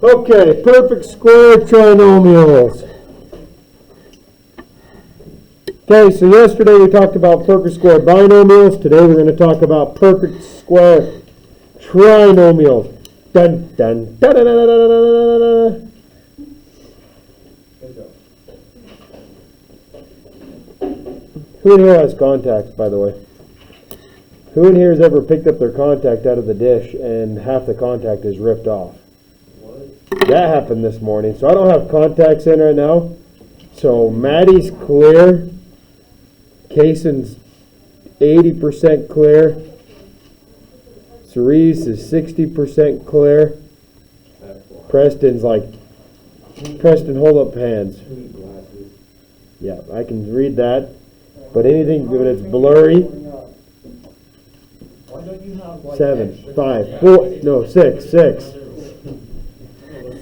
Okay, perfect square trinomials. Okay, so yesterday we talked about perfect square binomials. Today we're going to talk about perfect square trinomials. Dun dun dun dun dun dun dun dun dun. Who in here has contacts, by the way? Who in here has ever picked up their contact out of the dish and half the contact is ripped off? What? That happened this morning. So I don't have contacts in right now. So Maddie's clear. Cason's 80% clear. Cerise is 60% clear. Preston's Preston, hold up hands. Yeah, I can read that. But anything that's blurry, 7, 5, 4, no, 6.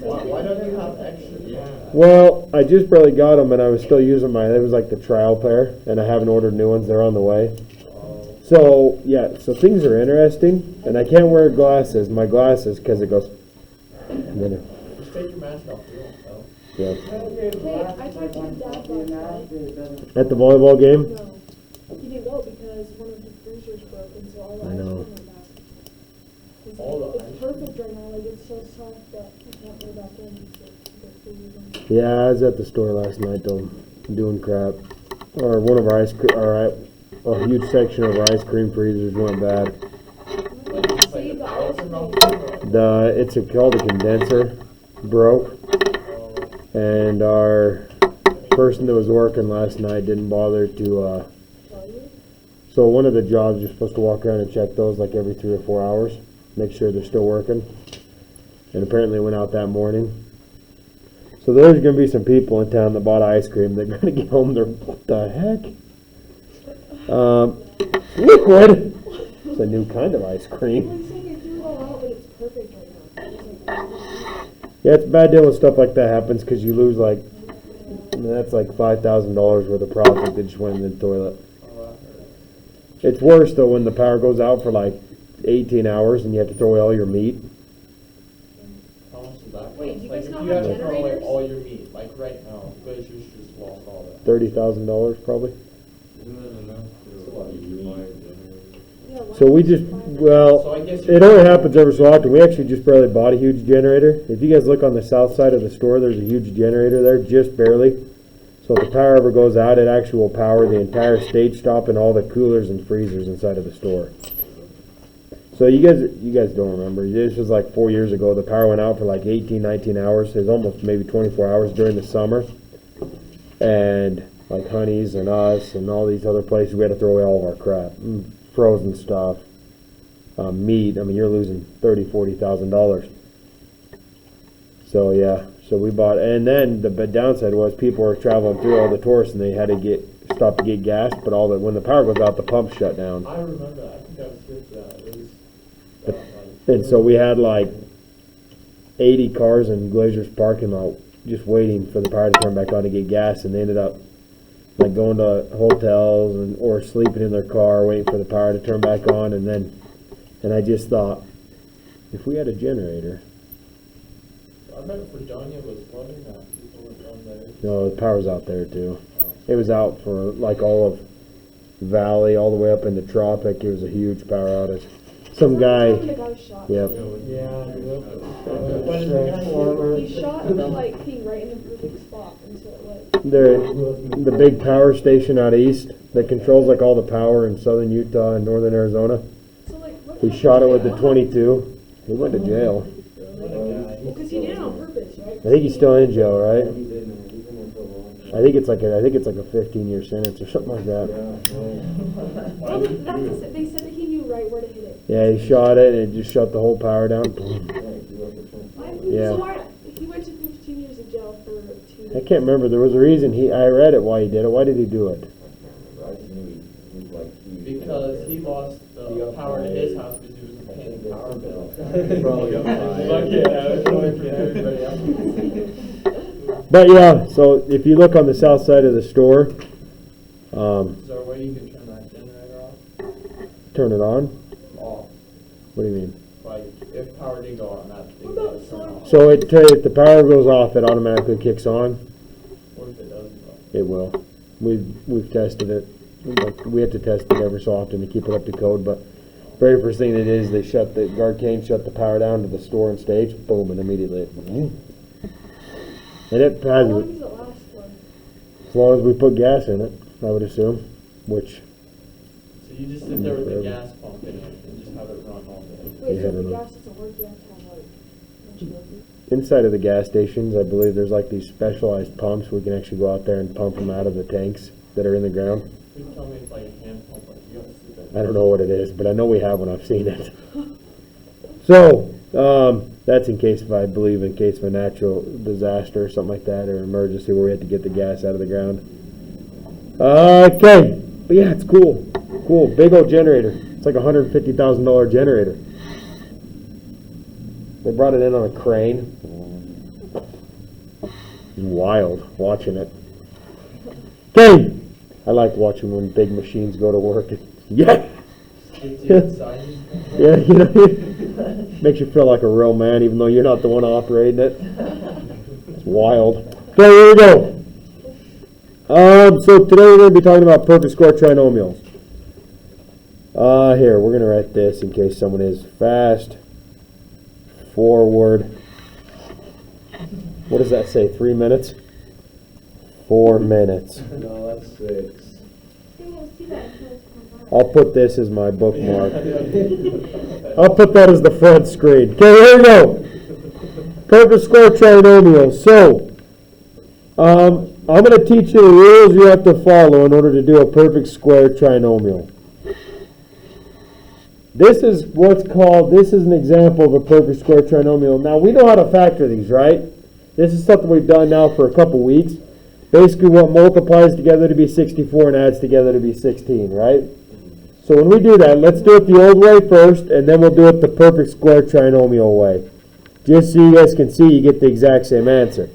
Why don't you have extra? Well, I just barely got them and I was still using it was like the trial pair, and I haven't ordered new ones, they're on the way. So, yeah, so things are interesting, and I can't wear my glasses, because it goes, and then just take your mask off, you won't tell. Yeah. Hey, I talked to your dad last night. At the volleyball game? No. He didn't go because one of the freezers broke, and so all the I ice know. cream went back. He's like, it's perfect right now, like it's so soft that you can't go back in. He's like, Yeah, I was at the store last night though, doing crap. Or one of our a huge section of our ice cream freezers went bad. Save the ice cream. It's called a condenser broke, and our person that was working last night didn't bother to. So one of the jobs you're supposed to walk around and check those like every 3 or 4 hours, make sure they're still working. And apparently went out that morning. So there's going to be some people in town that bought ice cream. They're going to get home. What the heck? Liquid. It's a new kind of ice cream. Yeah, it's a bad deal when stuff like that happens because you lose that's like $5,000 worth of profit that just went in the toilet. It's worse though when the power goes out for like 18 hours and you have to throw away all your meat. Wait, do you guys not You have have to throw away generators? all your meat, like right now. Glazier's just lost all that. $30,000 probably. Isn't that enough to buy a generator? Yeah, why So we don't you just, buy that? well, So I guess it only happens every so often. We actually just barely bought a huge generator. If you guys look on the south side of the store, there's a huge generator there, just barely. So if the power ever goes out, it actually will power the entire stage stop and all the coolers and freezers inside of the store. So you guys don't remember. This was like 4 years ago. The power went out for like 18, 19 hours. It was almost maybe 24 hours during the summer. And like Honey's and us and all these other places, we had to throw away all of our crap. Frozen stuff. Meat. I mean, you're losing $30,000, $40,000. So yeah. So we bought, and then the downside was people were traveling through all the tourists and they had to stop to get gas, but when the power goes out, the pump shut down. I remember that. I think I was here for that. It was, And so we had like 80 cars in Glazier's parking lot just waiting for the power to turn back on to get gas, and they ended up like going to hotels or sleeping in their car waiting for the power to turn back on. And I just thought, if we had a generator. I bet Fredonia was flooding that. People were from there. No, the power's out there too. It was out for like all of Valley, all the way up into Tropic. It was a huge power outage. Some guy. The guy shot. Yep. He shot the thing right in the perfect spot, and so it was. The big power station out east that controls like all the power in southern Utah and northern Arizona. So what He shot it with the 22. He went to jail. Because he did it on purpose, right? I think he's still in jail, right? I think it's like a 15-year sentence or something like that. Well, they said that he knew right where to hit it. Yeah, he shot it and it just shut the whole power down. Yeah. So he went to 15 years of jail for 2 days. I can't remember. There was a reason. I read it why he did it. Why did he do it? Because he lost the power to his house because he was paying the power bill. But yeah, so if you look on the south side of the store, Is there a way you can turn that generator off? turn it on. Off. What do you mean? Like, if power did go on, that thing What about would turn off. So if the power goes off, it automatically kicks on. What if it doesn't go? It will. We've tested it. Like, we have to test it every so often to keep it up to code. But very first thing they did is they shut the guard cane, shut the power down to the store and stage. Boom, and immediately. And it How has long does it last for? as long as we put gas in it, I would assume. Which So you just sit there with the gas pump in it and just have it run all day. Wait, Yeah, so I if don't the know. gas doesn't work, you have to have like, inside of the gas stations, I believe there's like these specialized pumps. We can actually go out there and pump them out of the tanks that are in the ground. Please tell me it's like a hand pump, like you gotta sit there. I don't know what it is, but I know we have one. I've seen it. So, that's in case of a natural disaster or something like that, or emergency where we had to get the gas out of the ground. Okay. But yeah, it's cool. Cool. Big old generator. It's like a $150,000 generator. They brought it in on a crane. It's wild watching it. Okay. I like watching when big machines go to work. Yeah. Gets you excited. Yeah, you know, makes you feel like a real man, even though you're not the one operating it. It's wild. Okay, here we go. So today we're going to be talking about perfect square trinomials. Here, we're going to write this in case someone is fast forward. What does that say? 3 minutes? 4 minutes. No, that's 6. you won't see that until it's come out. I'll put this as my bookmark. I'll put that as the front screen. Okay, here we go. Perfect square trinomial. So, I'm going to teach you the rules you have to follow in order to do a perfect square trinomial. This is an example of a perfect square trinomial. Now, we know how to factor these, right? This is something we've done now for a couple weeks. Basically, what multiplies together to be 64 and adds together to be 16, right? So when we do that, let's do it the old way first, and then we'll do it the perfect square trinomial way. Just so you guys can see, you get the exact same answer.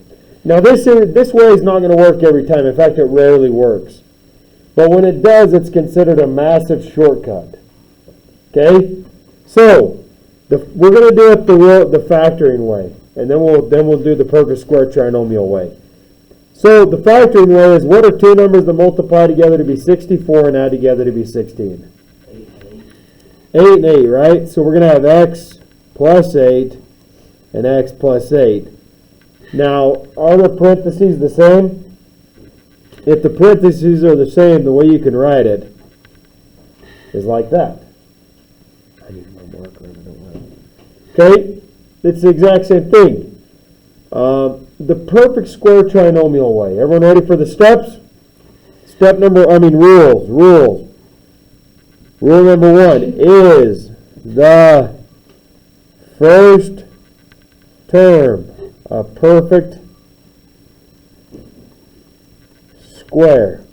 Now, this way is not going to work every time. In fact, it rarely works. But when it does, it's considered a massive shortcut. Okay? So, we're going to do it the factoring way, and then we'll do the perfect square trinomial way. So, the factoring way is, what are two numbers that multiply together to be 64 and add together to be 16? 8 and 8, right? So, we're going to have x plus 8 and x plus 8. Now, are the parentheses the same? If the parentheses are the same, the way you can write it is like that. I need more marker and I don't have it. Okay? It's the exact same thing. The perfect square trinomial way. Everyone ready for the steps? Rules. Rule number 1 is the first term a perfect square.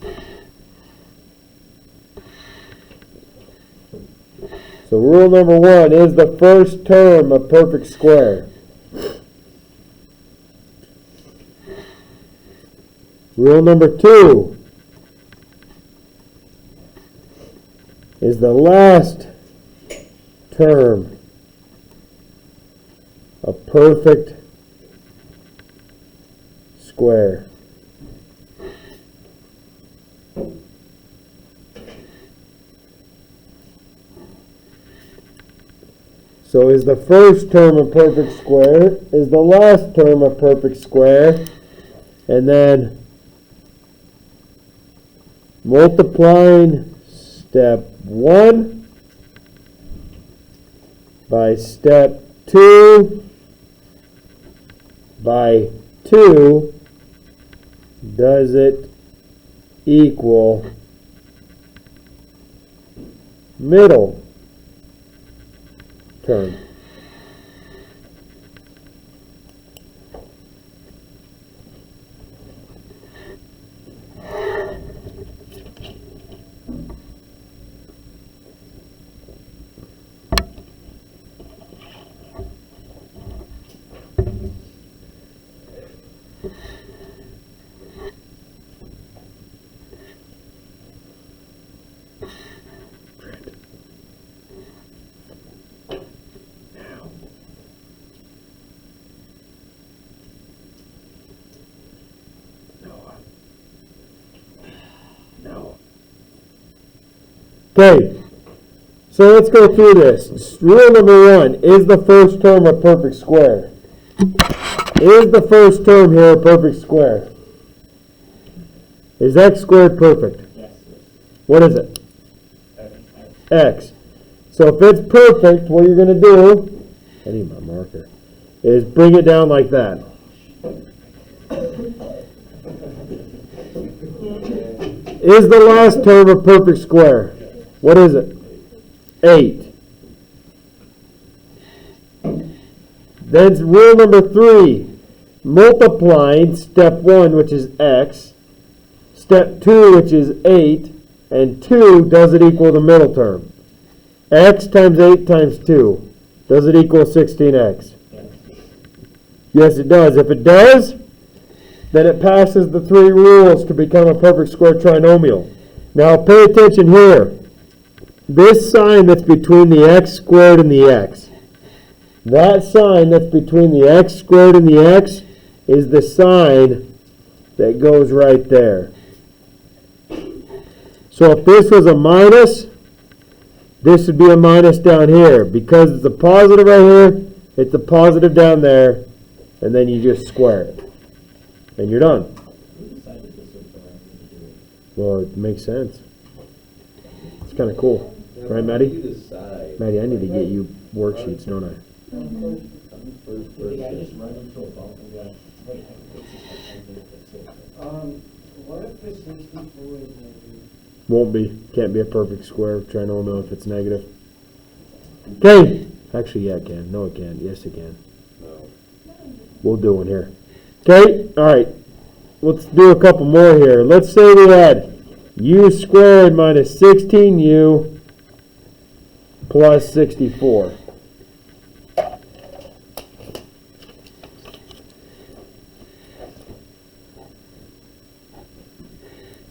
So rule number 1 is the first term a perfect square. Rule number 2 is the last term a perfect square. So is the first term a perfect square, is the last term a perfect square, and then multiplying step 1 by step 2 by 2, does it equal middle term? Okay, so let's go through this. Rule number 1, is the first term a perfect square? Is the first term here a perfect square? Is x squared perfect? Yes. What is it? X. X. So if it's perfect, what you're going to do, I need my marker, is bring it down like that. Is the last term a perfect square? What is it? 8. Then rule number 3, multiplying step 1, which is x, step 2, which is 8, and 2, does it equal the middle term? X times 8 times 2, does it equal 16x? Yes, it does. If it does, then it passes the 3 rules to become a perfect square trinomial. Now pay attention here. This sign that's between the x squared and the x, that sign that's between the x squared and the x is the sign that goes right there. So if this was a minus, this would be a minus down here. Because it's a positive right here, it's a positive down there, and then you just square it. And you're done. Well, it makes sense. It's kind of cool. Right, Maddie? Maddie, I need to get you worksheets, don't I? What if the 64 is negative? Won't be. Can't be a perfect square trinomial if it's negative. Okay. Actually, yeah, it can. No, it can. Yes, it can. We'll do one here. Okay. All right. Let's do a couple more here. Let's say we had u squared minus 16u plus 64.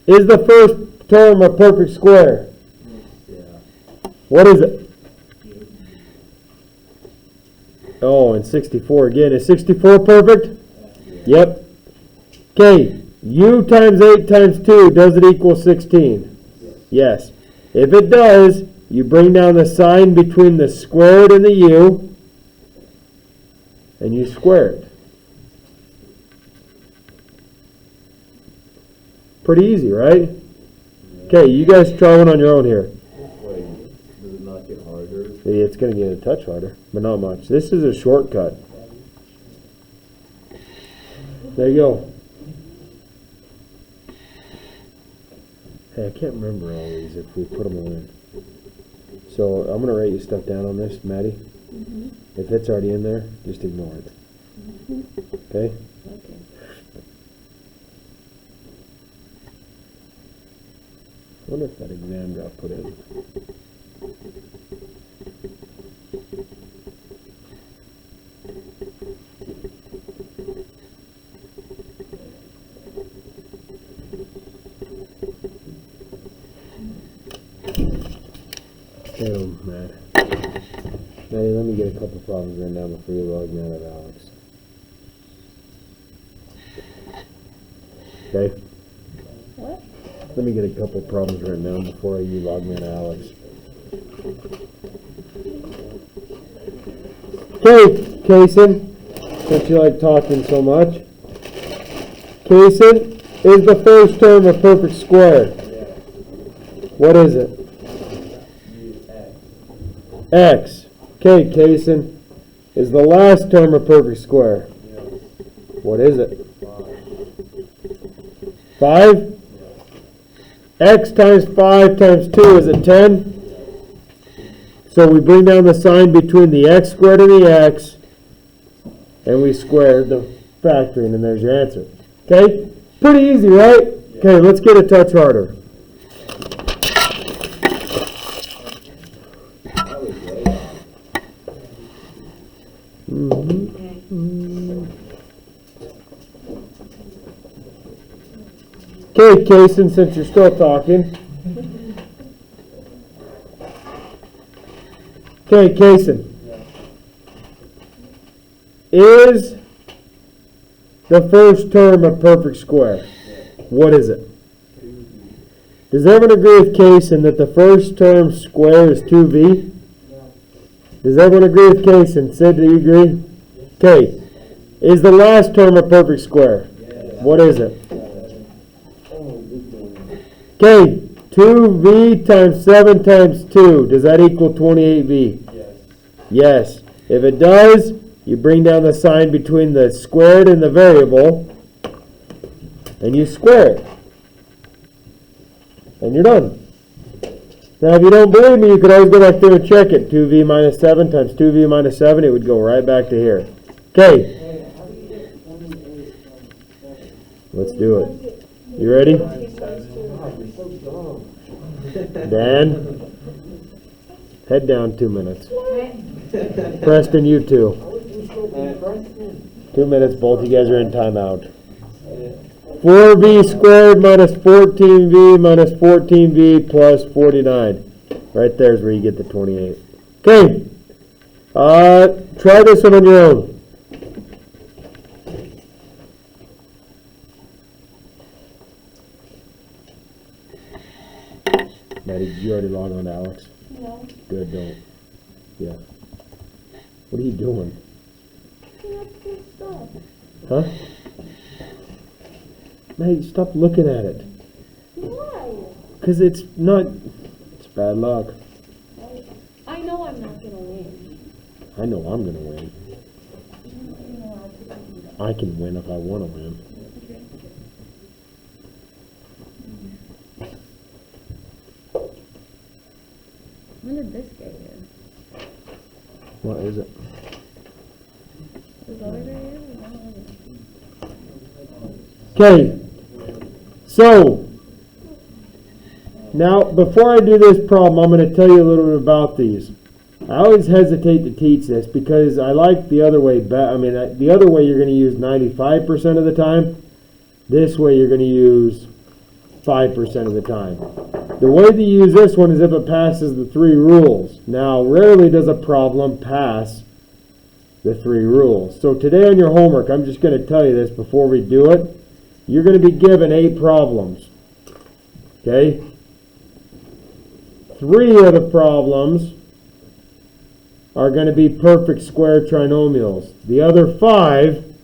Is the first term a perfect square? Yeah. What is it? Oh, and 64 again. Is 64 perfect? Yep. Okay. U times 8 times 2, does it equal 16? Yes. If it does, you bring down the sign between the squared and the u, and you square it. Pretty easy, right? Okay, you guys try one on your own here. Wait, does it not get harder? Yeah, it's going to get a touch harder, but not much. This is a shortcut. There you go. Hey, I can't remember all these if we put them all in. So I'm going to write you stuff down on this, Maddie. If it's already in there, just ignore it. Okay? I wonder if that exam got put in. Oh, Matt. Maddie, let me get a couple problems written down before you log me out of Alex. Okay? What? Let me get a couple problems written down before you log me out of Alex. Okay, Kaysen, since you like talking so much. Kaysen, is the first term a perfect square? What is it? X. Okay, Kaysen, is the last term a perfect square? What is it? 5? X times 5 times 2, is it 10? So we bring down the sign between the x squared and the x, and we square the factoring, and there's your answer. Okay? Pretty easy, right? Okay, let's get a touch harder. Okay, Kaysen, since you're still talking. Okay, Kaysen. Is the first term a perfect square? What is it? Does everyone agree with Kaysen that the first term square is 2v? No. Does everyone agree with Kaysen? Sid, do you agree? Okay. Is the last term a perfect square? Yes. What is it? Oh, good one. Okay. 2v times 7 times 2. Does that equal 28v? Yes. Yes. If it does, you bring down the sign between the squared and the variable, and you square it. And you're done. Now, if you don't believe me, you could always go back there and check it. 2v minus 7 times 2v minus 7, it would go right back to here. Okay, Hey, how do you get 28 from 7? let's do it. You ready? God, you're so dumb. Dan? Head down 2 minutes. Preston, you too. How would you still be freshman? 2 minutes, both you guys are in timeout. 4v squared minus 14v minus 14v plus 49. Right there is where you get the 28. Okay. Try this one on your own. Maddie, did you already log on to Alex? No. Good, don't. Yeah. What are you doing? That's good stuff. Huh? Maddie, stop looking at it. Why? Because it's not, it's bad luck. I know I'm not gonna win. I know I'm going to win. I can win if I want to win. When did this get here? What is it? This other guy here? No, Okay. So, now before I do this problem, I'm going to tell you a little bit about these. I always hesitate to teach this because I like the other way better. I mean, the other way you're going to use 95% of the time. This way you're going to use 5% of the time. The way to use this one is if it passes the 3 rules. Now, rarely does a problem pass the 3 rules. So today on your homework, I'm just going to tell you this before we do it. You're going to be given 8 problems. Okay? 3 of the problems are going to be perfect square trinomials. The other 5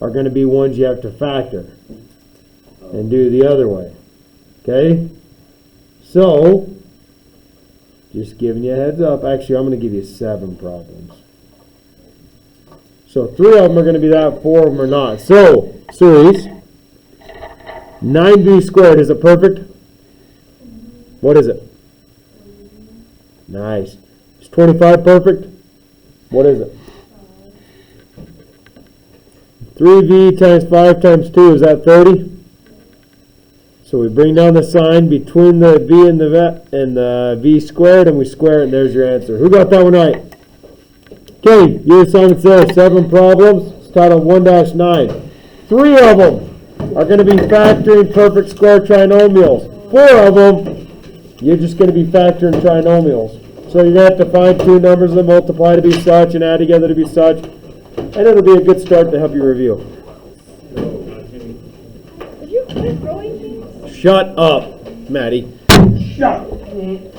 are going to be ones you have to factor and do the other way. Okay? So, just giving you a heads up. Actually, I'm going to give you 7 problems. So 3 of them are going to be that, 4 of them are not. So, series, 9b squared, is it perfect? What is it? Nice. Is 25 perfect? What is it? 3v times 5 times 2, is that 30? So we bring down the sign between the v and the v squared, and we square it, and there's your answer. Who got that one right? Okay, your assignment's there, 7 problems. It's titled 1-9. 3 of them are going to be factoring perfect square trinomials. 4 of them, you're just going to be factoring trinomials. So you're going to have to find 2 numbers that multiply to be such and add together to be such. And it'll be a good start to help you review. Did you quit throwing things? Shut up, Maddie. Shut up.